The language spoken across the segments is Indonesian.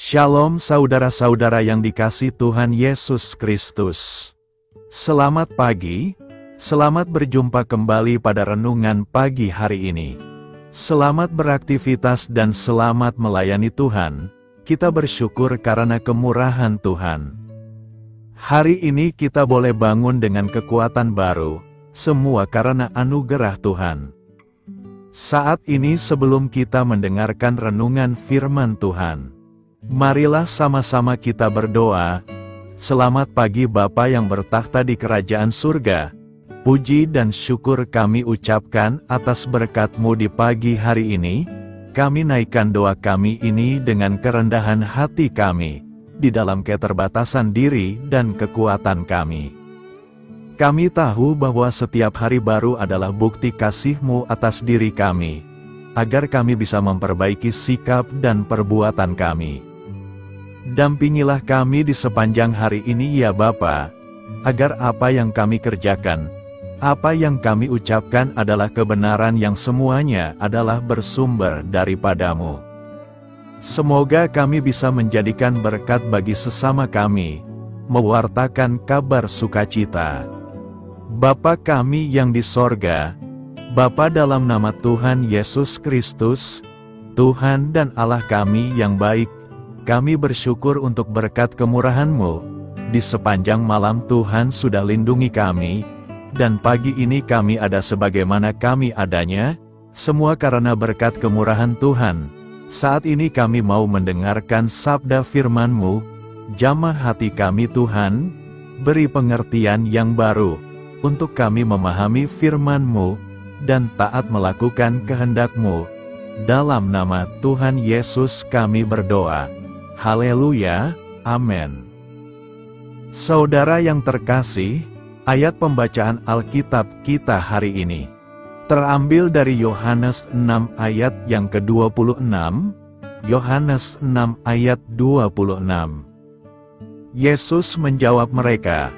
Shalom saudara-saudara yang dikasihi Tuhan Yesus Kristus. Selamat pagi, selamat berjumpa kembali pada renungan pagi hari ini. Selamat beraktivitas dan selamat melayani Tuhan. Kita bersyukur karena kemurahan Tuhan. Hari ini kita boleh bangun dengan kekuatan baru, semua karena anugerah Tuhan. Saat ini sebelum kita mendengarkan renungan firman Tuhan, marilah sama-sama kita berdoa. Selamat pagi Bapa yang bertakhta di kerajaan surga. Puji dan syukur kami ucapkan atas berkat-Mu di pagi hari ini. Kami naikkan doa kami ini dengan kerendahan hati kami, di dalam keterbatasan diri dan kekuatan kami. Kami tahu bahwa setiap hari baru adalah bukti kasih-Mu atas diri kami, agar kami bisa memperbaiki sikap dan perbuatan kami. Dampingilah kami di sepanjang hari ini ya Bapa, agar apa yang kami kerjakan, apa yang kami ucapkan adalah kebenaran yang semuanya adalah bersumber daripada-Mu. Semoga kami bisa menjadikan berkat bagi sesama kami, mewartakan kabar sukacita. Bapa kami yang di sorga, Bapa dalam nama Tuhan Yesus Kristus, Tuhan dan Allah kami yang baik, kami bersyukur untuk berkat kemurahan-Mu. Di sepanjang malam Tuhan sudah lindungi kami, dan pagi ini kami ada sebagaimana kami adanya, semua karena berkat kemurahan Tuhan. Saat ini kami mau mendengarkan sabda firman-Mu, jamah hati kami Tuhan, beri pengertian yang baru, untuk kami memahami firman-Mu, dan taat melakukan kehendak-Mu. Dalam nama Tuhan Yesus kami berdoa. Haleluya, amin. Saudara yang terkasih, ayat pembacaan Alkitab kita hari ini terambil dari Yohanes 6 ayat yang ke-26, Yohanes 6 ayat 26. Yesus menjawab mereka,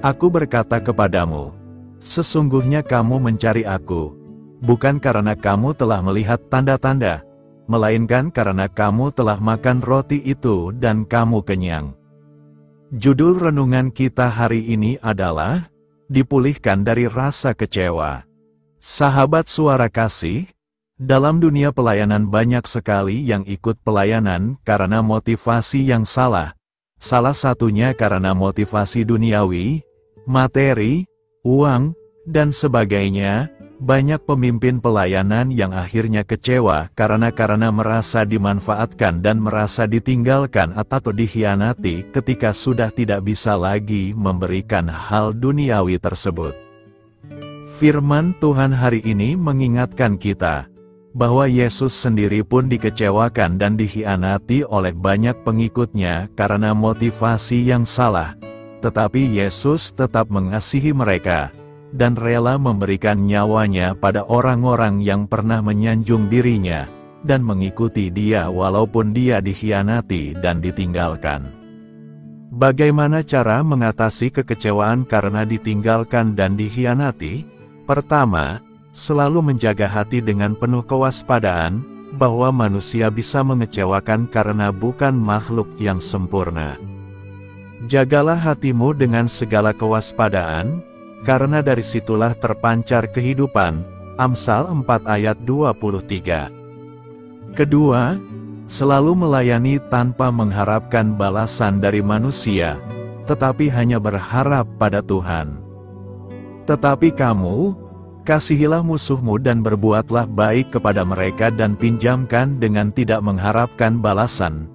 "Aku berkata kepadamu, sesungguhnya kamu mencari Aku, bukan karena kamu telah melihat tanda-tanda, melainkan karena kamu telah makan roti itu dan kamu kenyang." Judul renungan kita hari ini adalah, dipulihkan dari rasa kecewa. Sahabat suara kasih, dalam dunia pelayanan banyak sekali yang ikut pelayanan karena motivasi yang salah. Salah satunya karena motivasi duniawi, materi, uang, dan sebagainya. Banyak pemimpin pelayanan yang akhirnya kecewa karena merasa dimanfaatkan dan merasa ditinggalkan atau dikhianati ketika sudah tidak bisa lagi memberikan hal duniawi tersebut. Firman Tuhan hari ini mengingatkan kita bahwa Yesus sendiri pun dikecewakan dan dikhianati oleh banyak pengikutnya karena motivasi yang salah. Tetapi Yesus tetap mengasihi mereka dan rela memberikan nyawanya pada orang-orang yang pernah menyanjung dirinya, dan mengikuti Dia walaupun Dia dikhianati dan ditinggalkan. Bagaimana cara mengatasi kekecewaan karena ditinggalkan dan dikhianati? Pertama, selalu menjaga hati dengan penuh kewaspadaan, bahwa manusia bisa mengecewakan karena bukan makhluk yang sempurna. Jagalah hatimu dengan segala kewaspadaan, karena dari situlah terpancar kehidupan. Amsal 4 ayat 23. Kedua, selalu melayani tanpa mengharapkan balasan dari manusia, tetapi hanya berharap pada Tuhan. Tetapi kamu, kasihilah musuhmu dan berbuatlah baik kepada mereka dan pinjamkan dengan tidak mengharapkan balasan.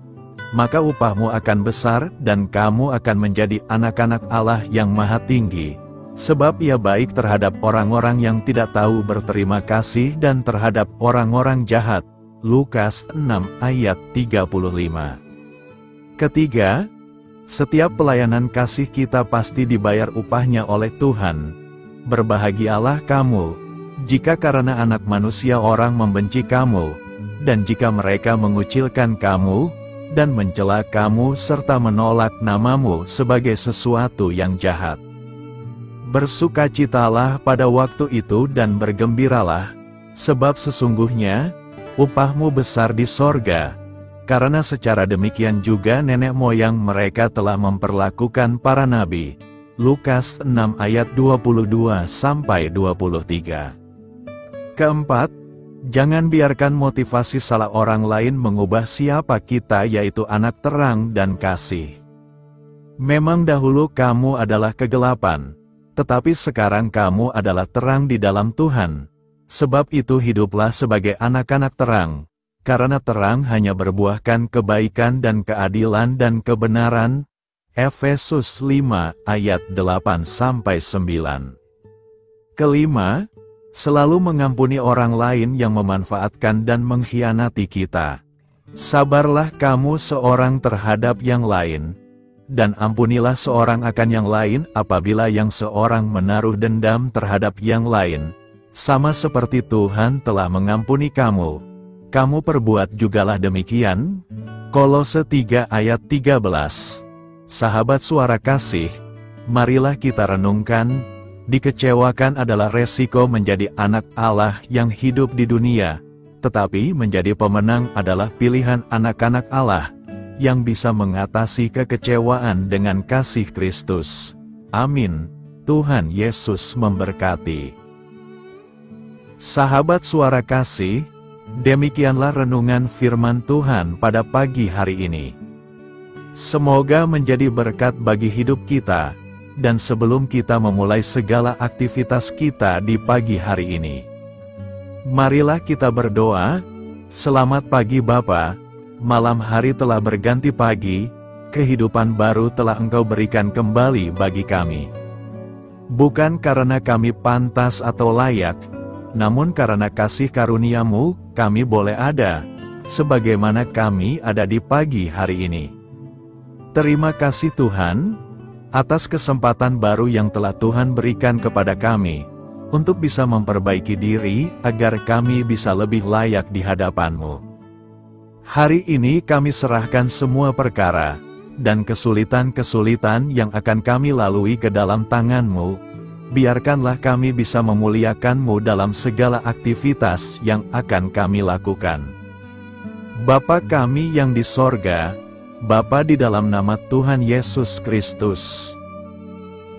Maka upahmu akan besar dan kamu akan menjadi anak-anak Allah yang Maha Tinggi. Sebab Ia baik terhadap orang-orang yang tidak tahu berterima kasih dan terhadap orang-orang jahat. Lukas 6 ayat 35. Ketiga, setiap pelayanan kasih kita pasti dibayar upahnya oleh Tuhan. Berbahagialah kamu, jika karena anak manusia orang membenci kamu, dan jika mereka mengucilkan kamu, dan mencela kamu serta menolak namamu sebagai sesuatu yang jahat. Bersukacitalah pada waktu itu dan bergembiralah, sebab sesungguhnya upahmu besar di sorga, karena secara demikian juga nenek moyang mereka telah memperlakukan para nabi. Lukas 6 ayat 22-23. Keempat, jangan biarkan motivasi salah orang lain mengubah siapa kita, yaitu anak terang dan kasih. Memang dahulu kamu adalah kegelapan, tetapi sekarang kamu adalah terang di dalam Tuhan. Sebab itu hiduplah sebagai anak-anak terang, karena terang hanya berbuahkan kebaikan dan keadilan dan kebenaran. Efesus 5 ayat 8-9. Kelima, selalu mengampuni orang lain yang memanfaatkan dan mengkhianati kita. Sabarlah kamu seorang terhadap yang lain, dan ampunilah seorang akan yang lain apabila yang seorang menaruh dendam terhadap yang lain. Sama seperti Tuhan telah mengampuni kamu, kamu perbuat jugalah demikian. Kolose 3 ayat 13. Sahabat Suara Kasih, marilah kita renungkan, dikecewakan adalah resiko menjadi anak Allah yang hidup di dunia, tetapi menjadi pemenang adalah pilihan anak-anak Allah, yang bisa mengatasi kekecewaan dengan kasih Kristus. Amin. Tuhan Yesus memberkati. Sahabat Suara Kasih, demikianlah renungan firman Tuhan pada pagi hari ini. Semoga menjadi berkat bagi hidup kita, dan sebelum kita memulai segala aktivitas kita di pagi hari ini, marilah kita berdoa. Selamat pagi Bapa, malam hari telah berganti pagi, kehidupan baru telah Engkau berikan kembali bagi kami. Bukan karena kami pantas atau layak, namun karena kasih karunia-Mu, kami boleh ada, sebagaimana kami ada di pagi hari ini. Terima kasih Tuhan, atas kesempatan baru yang telah Tuhan berikan kepada kami, untuk bisa memperbaiki diri, agar kami bisa lebih layak di hadapan-Mu. Hari ini kami serahkan semua perkara, dan kesulitan-kesulitan yang akan kami lalui ke dalam tangan-Mu. Biarkanlah kami bisa memuliakan-Mu dalam segala aktivitas yang akan kami lakukan. Bapa kami yang di sorga, Bapa di dalam nama Tuhan Yesus Kristus.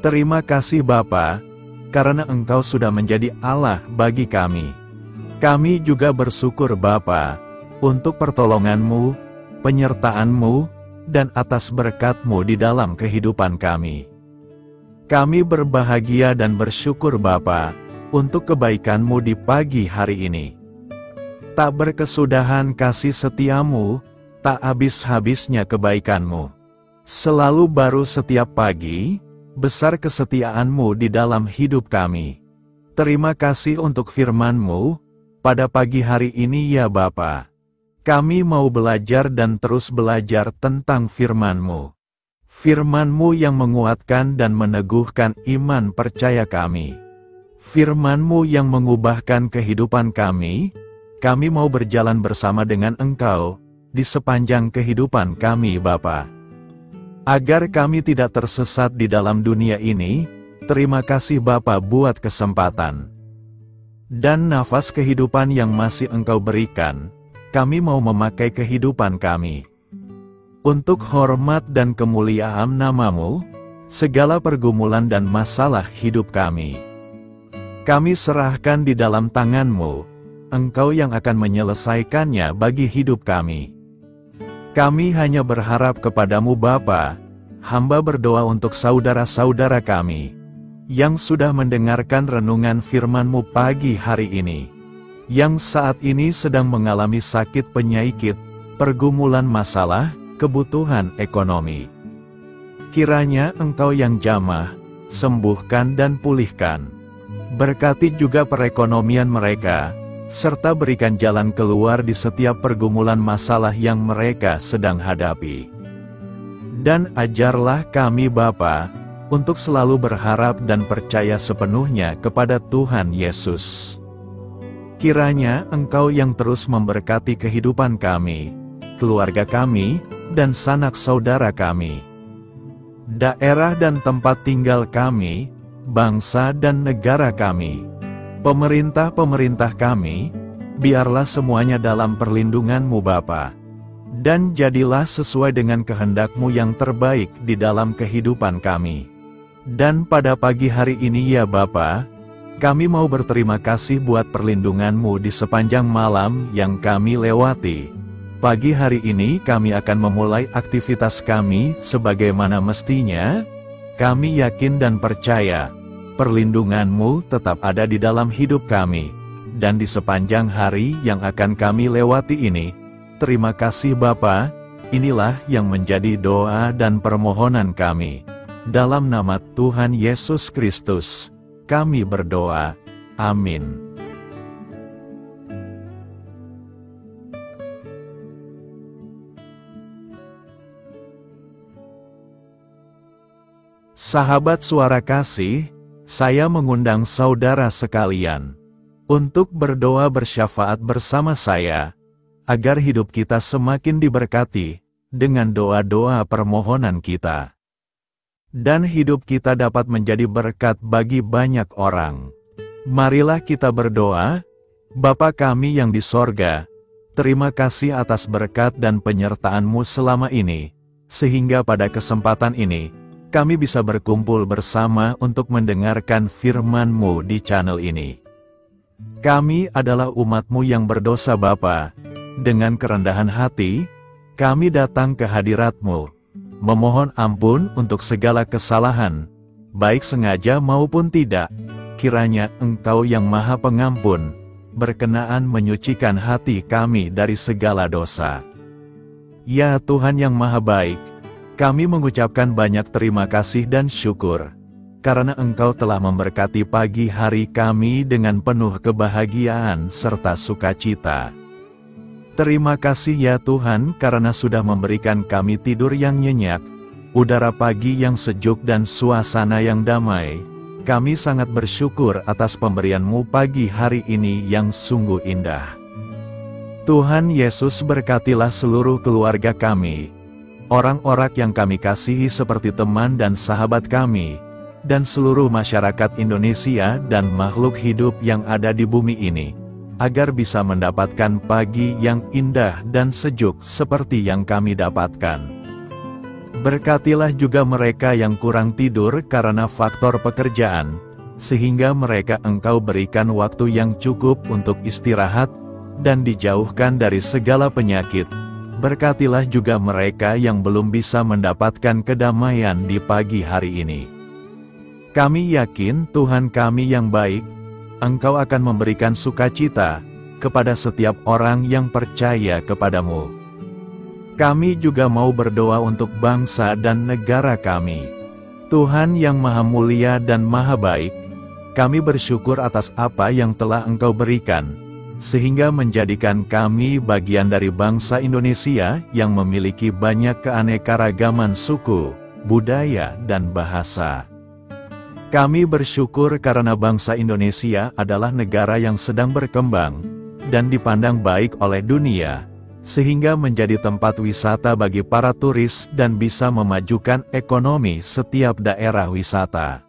Terima kasih Bapa, karena Engkau sudah menjadi Allah bagi kami. Kami juga bersyukur Bapa, untuk pertolongan-Mu, penyertaan-Mu, dan atas berkat-Mu di dalam kehidupan kami. Kami berbahagia dan bersyukur Bapa, untuk kebaikan-Mu di pagi hari ini. Tak berkesudahan kasih setia-Mu, tak habis-habisnya kebaikan-Mu. Selalu baru setiap pagi, besar kesetiaan-Mu di dalam hidup kami. Terima kasih untuk firman-Mu, pada pagi hari ini ya Bapa. Kami mau belajar dan terus belajar tentang firman-Mu. Firman-Mu yang menguatkan dan meneguhkan iman percaya kami. Firman-Mu yang mengubahkan kehidupan kami mau berjalan bersama dengan Engkau, di sepanjang kehidupan kami Bapa. Agar kami tidak tersesat di dalam dunia ini, terima kasih Bapa buat kesempatan dan nafas kehidupan yang masih Engkau berikan. Kami mau memakai kehidupan kami untuk hormat dan kemuliaan nama-Mu, segala pergumulan dan masalah hidup kami serahkan di dalam tangan-Mu, Engkau yang akan menyelesaikannya bagi hidup kami. Kami hanya berharap kepada-Mu Bapa. Hamba berdoa untuk saudara-saudara kami, yang sudah mendengarkan renungan firman-Mu pagi hari ini, yang saat ini sedang mengalami sakit penyakit, pergumulan masalah, kebutuhan ekonomi. Kiranya Engkau yang jamah, sembuhkan dan pulihkan. Berkati juga perekonomian mereka, serta berikan jalan keluar di setiap pergumulan masalah yang mereka sedang hadapi. Dan ajarlah kami Bapa, untuk selalu berharap dan percaya sepenuhnya kepada Tuhan Yesus. Kiranya Engkau yang terus memberkati kehidupan kami, keluarga kami, dan sanak saudara kami, daerah dan tempat tinggal kami, bangsa dan negara kami, pemerintah-pemerintah kami, biarlah semuanya dalam perlindungan-Mu Bapa. Dan jadilah sesuai dengan kehendak-Mu yang terbaik di dalam kehidupan kami. Dan pada pagi hari ini ya Bapa, kami mau berterima kasih buat perlindungan-Mu di sepanjang malam yang kami lewati. Pagi hari ini kami akan memulai aktivitas kami sebagaimana mestinya. Kami yakin dan percaya, perlindungan-Mu tetap ada di dalam hidup kami. Dan di sepanjang hari yang akan kami lewati ini, terima kasih Bapa, inilah yang menjadi doa dan permohonan kami. Dalam nama Tuhan Yesus Kristus, kami berdoa. Amin. Sahabat Suara Kasih, saya mengundang saudara sekalian untuk berdoa bersyafaat bersama saya, agar hidup kita semakin diberkati dengan doa-doa permohonan kita. Dan hidup kita dapat menjadi berkat bagi banyak orang. Marilah kita berdoa. Bapa kami yang di sorga, terima kasih atas berkat dan penyertaan-Mu selama ini, sehingga pada kesempatan ini, kami bisa berkumpul bersama untuk mendengarkan firman-Mu di channel ini. Kami adalah umat-Mu yang berdosa Bapa. Dengan kerendahan hati, kami datang ke hadirat-Mu, memohon ampun untuk segala kesalahan, baik sengaja maupun tidak. Kiranya Engkau yang Maha Pengampun, berkenaan menyucikan hati kami dari segala dosa. Ya Tuhan yang Maha Baik, kami mengucapkan banyak terima kasih dan syukur, karena Engkau telah memberkati pagi hari kami dengan penuh kebahagiaan serta sukacita. Terima kasih ya Tuhan karena sudah memberikan kami tidur yang nyenyak, udara pagi yang sejuk dan suasana yang damai. Kami sangat bersyukur atas pemberian-Mu pagi hari ini yang sungguh indah. Tuhan Yesus berkatilah seluruh keluarga kami, orang-orang yang kami kasihi seperti teman dan sahabat kami, dan seluruh masyarakat Indonesia dan makhluk hidup yang ada di bumi ini, agar bisa mendapatkan pagi yang indah dan sejuk seperti yang kami dapatkan. Berkatilah juga mereka yang kurang tidur karena faktor pekerjaan, sehingga mereka Engkau berikan waktu yang cukup untuk istirahat, dan dijauhkan dari segala penyakit. Berkatilah juga mereka yang belum bisa mendapatkan kedamaian di pagi hari ini. Kami yakin Tuhan kami yang baik, Engkau akan memberikan sukacita kepada setiap orang yang percaya kepada-Mu. Kami juga mau berdoa untuk bangsa dan negara kami. Tuhan yang Maha Mulia dan Maha Baik, kami bersyukur atas apa yang telah Engkau berikan, sehingga menjadikan kami bagian dari bangsa Indonesia yang memiliki banyak keanekaragaman suku, budaya, dan bahasa. Kami bersyukur karena bangsa Indonesia adalah negara yang sedang berkembang dan dipandang baik oleh dunia, sehingga menjadi tempat wisata bagi para turis dan bisa memajukan ekonomi setiap daerah wisata.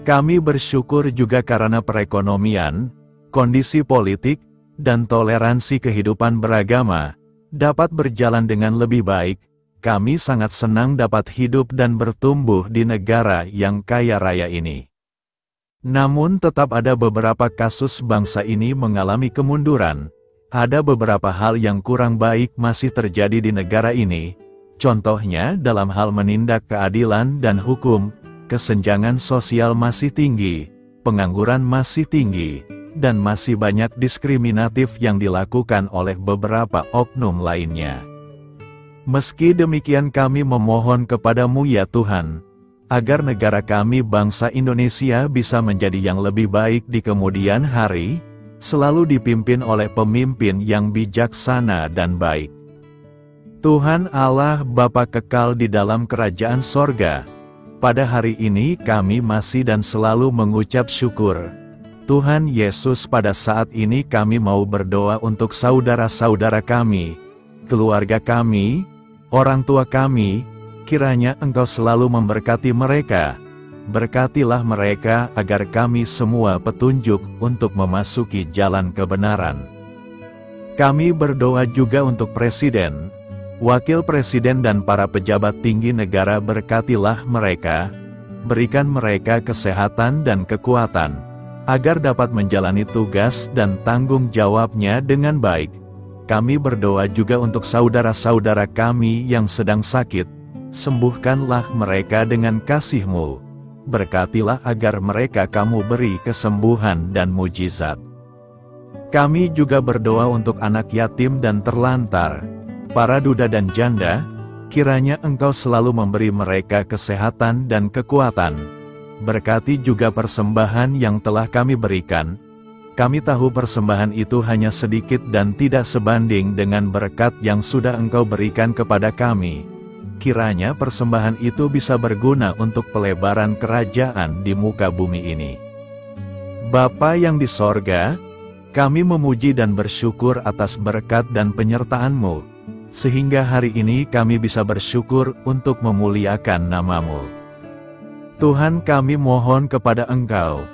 Kami bersyukur juga karena perekonomian, kondisi politik, dan toleransi kehidupan beragama dapat berjalan dengan lebih baik. Kami sangat senang dapat hidup dan bertumbuh di negara yang kaya raya ini. Namun tetap ada beberapa kasus bangsa ini mengalami kemunduran. Ada beberapa hal yang kurang baik masih terjadi di negara ini. Contohnya dalam hal menindak keadilan dan hukum, kesenjangan sosial masih tinggi, pengangguran masih tinggi, dan masih banyak diskriminatif yang dilakukan oleh beberapa oknum lainnya. Meski demikian kami memohon kepada-Mu ya Tuhan, agar negara kami bangsa Indonesia bisa menjadi yang lebih baik di kemudian hari, selalu dipimpin oleh pemimpin yang bijaksana dan baik. Tuhan Allah Bapa kekal di dalam kerajaan sorga, pada hari ini kami masih dan selalu mengucap syukur. Tuhan Yesus, pada saat ini kami mau berdoa untuk saudara-saudara kami, keluarga kami, orang tua kami, kiranya Engkau selalu memberkati mereka. Berkatilah mereka agar kami semua petunjuk untuk memasuki jalan kebenaran. Kami berdoa juga untuk Presiden, Wakil Presiden dan para pejabat tinggi negara berkatilah mereka, berikan mereka kesehatan dan kekuatan, agar dapat menjalani tugas dan tanggung jawabnya dengan baik. Kami berdoa juga untuk saudara-saudara kami yang sedang sakit, sembuhkanlah mereka dengan kasih-Mu. Berkatilah agar mereka Kamu beri kesembuhan dan mujizat. Kami juga berdoa untuk anak yatim dan terlantar, para duda dan janda, kiranya Engkau selalu memberi mereka kesehatan dan kekuatan. Berkati juga persembahan yang telah kami berikan. Kami tahu persembahan itu hanya sedikit dan tidak sebanding dengan berkat yang sudah Engkau berikan kepada kami. Kiranya persembahan itu bisa berguna untuk pelebaran kerajaan di muka bumi ini. Bapa yang di sorga, kami memuji dan bersyukur atas berkat dan penyertaan-Mu, sehingga hari ini kami bisa bersyukur untuk memuliakan nama-Mu. Tuhan, kami mohon kepada Engkau,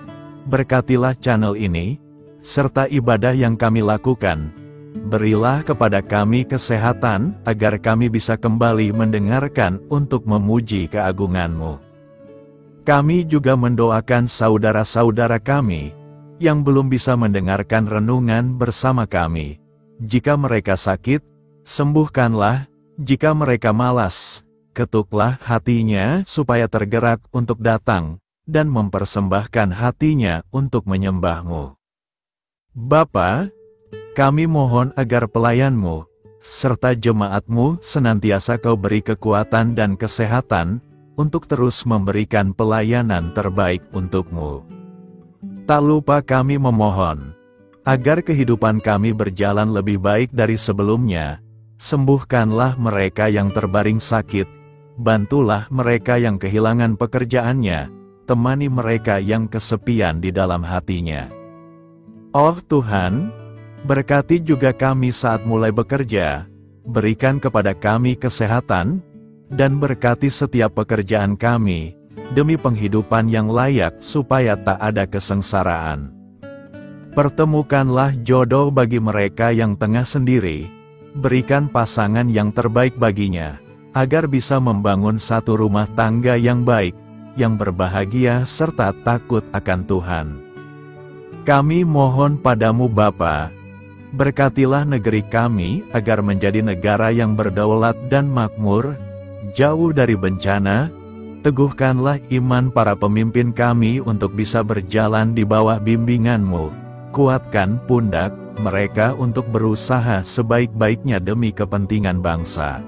berkatilah channel ini, serta ibadah yang kami lakukan. Berilah kepada kami kesehatan, agar kami bisa kembali mendengarkan untuk memuji keagungan-Mu. Kami juga mendoakan saudara-saudara kami, yang belum bisa mendengarkan renungan bersama kami. Jika mereka sakit, sembuhkanlah. Jika mereka malas, ketuklah hatinya supaya tergerak untuk datang, dan mempersembahkan hatinya untuk menyembah-Mu. Bapa, kami mohon agar pelayan-Mu, serta jemaat-Mu senantiasa Kau beri kekuatan dan kesehatan, untuk terus memberikan pelayanan terbaik untuk-Mu. Tak lupa kami memohon, agar kehidupan kami berjalan lebih baik dari sebelumnya. Sembuhkanlah mereka yang terbaring sakit, bantulah mereka yang kehilangan pekerjaannya, temani mereka yang kesepian di dalam hatinya. Oh Tuhan, berkati juga kami saat mulai bekerja, berikan kepada kami kesehatan, dan berkati setiap pekerjaan kami, demi penghidupan yang layak supaya tak ada kesengsaraan. Pertemukanlah jodoh bagi mereka yang tengah sendiri, berikan pasangan yang terbaik baginya, agar bisa membangun satu rumah tangga yang baik, yang berbahagia serta takut akan Tuhan. Kami mohon padamu Bapa, berkatilah negeri kami agar menjadi negara yang berdaulat dan makmur, jauh dari bencana. Teguhkanlah iman para pemimpin kami untuk bisa berjalan di bawah bimbingan-Mu. Kuatkan pundak mereka untuk berusaha sebaik-baiknya demi kepentingan bangsa.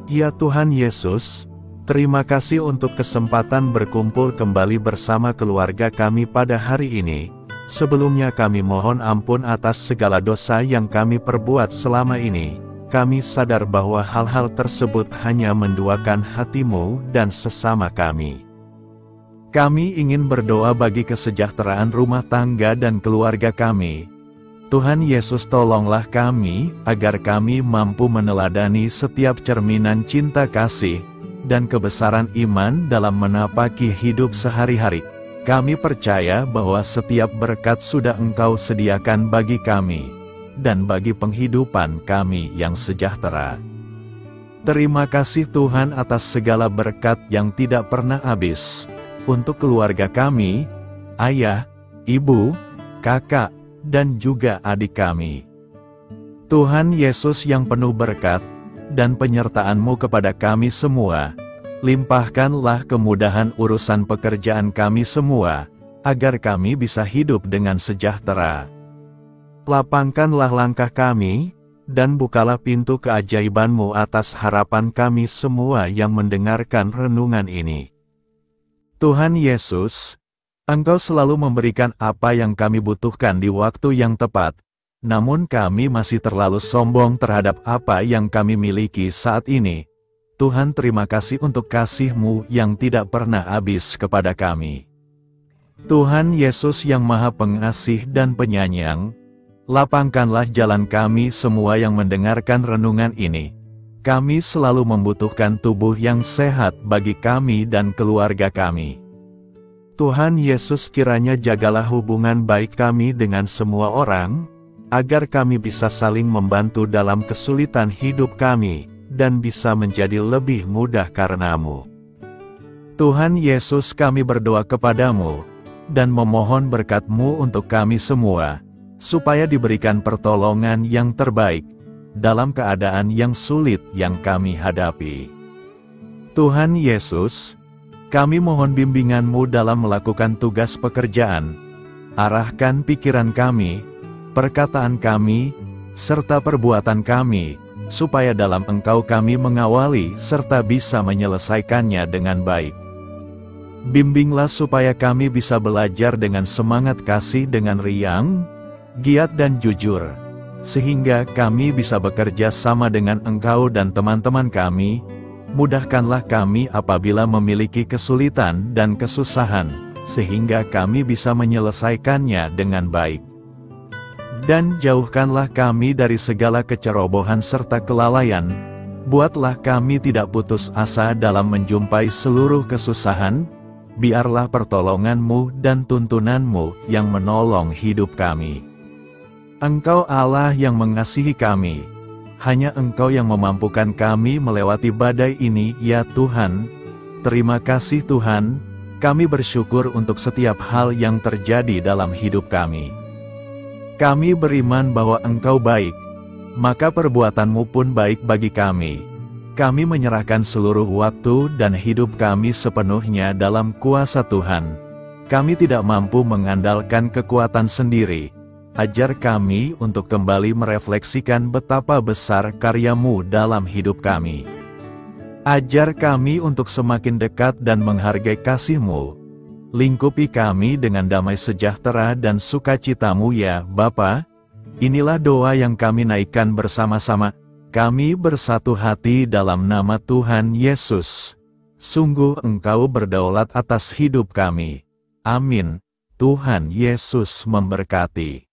Ya Tuhan Yesus, terima kasih untuk kesempatan berkumpul kembali bersama keluarga kami pada hari ini. Sebelumnya kami mohon ampun atas segala dosa yang kami perbuat selama ini. Kami sadar bahwa hal-hal tersebut hanya menduakan hati-Mu dan sesama kami. Kami ingin berdoa bagi kesejahteraan rumah tangga dan keluarga kami. Tuhan Yesus, tolonglah kami, agar kami mampu meneladani setiap cerminan cinta kasih, dan kebesaran iman dalam menapaki hidup sehari-hari. Kami percaya bahwa setiap berkat sudah Engkau sediakan bagi kami, dan bagi penghidupan kami yang sejahtera. Terima kasih Tuhan atas segala berkat yang tidak pernah habis, untuk keluarga kami, ayah, ibu, kakak, dan juga adik kami. Tuhan Yesus yang penuh berkat, dan penyertaan-Mu kepada kami semua, limpahkanlah kemudahan urusan pekerjaan kami semua, agar kami bisa hidup dengan sejahtera. Lapangkanlah langkah kami, dan bukalah pintu keajaiban-Mu atas harapan kami semua yang mendengarkan renungan ini. Tuhan Yesus, Engkau selalu memberikan apa yang kami butuhkan di waktu yang tepat, namun kami masih terlalu sombong terhadap apa yang kami miliki saat ini. Tuhan, terima kasih untuk kasih-Mu yang tidak pernah habis kepada kami. Tuhan Yesus yang Maha Pengasih dan Penyayang, lapangkanlah jalan kami semua yang mendengarkan renungan ini. Kami selalu membutuhkan tubuh yang sehat bagi kami dan keluarga kami. Tuhan Yesus, kiranya jagalah hubungan baik kami dengan semua orang, agar kami bisa saling membantu dalam kesulitan hidup kami, dan bisa menjadi lebih mudah karena-Mu. Tuhan Yesus, kami berdoa kepadamu, dan memohon berkat-Mu untuk kami semua, supaya diberikan pertolongan yang terbaik, dalam keadaan yang sulit yang kami hadapi. Tuhan Yesus, kami mohon bimbingan-Mu dalam melakukan tugas pekerjaan. Arahkan pikiran kami, perkataan kami, serta perbuatan kami, supaya dalam Engkau kami mengawali serta bisa menyelesaikannya dengan baik. Bimbinglah supaya kami bisa belajar dengan semangat kasih dengan riang, giat dan jujur, sehingga kami bisa bekerja sama dengan Engkau dan teman-teman kami. Mudahkanlah kami apabila memiliki kesulitan dan kesusahan, sehingga kami bisa menyelesaikannya dengan baik. Dan jauhkanlah kami dari segala kecerobohan serta kelalaian. Buatlah kami tidak putus asa dalam menjumpai seluruh kesusahan. Biarlah pertolongan-Mu dan tuntunan-Mu yang menolong hidup kami. Engkau Allah yang mengasihi kami. Hanya Engkau yang memampukan kami melewati badai ini, ya Tuhan. Terima kasih Tuhan, kami bersyukur untuk setiap hal yang terjadi dalam hidup kami. Kami beriman bahwa Engkau baik, maka perbuatan-Mu pun baik bagi kami. Kami menyerahkan seluruh waktu dan hidup kami sepenuhnya dalam kuasa Tuhan. Kami tidak mampu mengandalkan kekuatan sendiri. Ajar kami untuk kembali merefleksikan betapa besar karya-Mu dalam hidup kami. Ajar kami untuk semakin dekat dan menghargai kasih-Mu. Lingkupi kami dengan damai sejahtera dan sukacita-Mu ya Bapa. Inilah doa yang kami naikkan bersama-sama. Kami bersatu hati dalam nama Tuhan Yesus. Sungguh Engkau berdaulat atas hidup kami. Amin. Tuhan Yesus memberkati.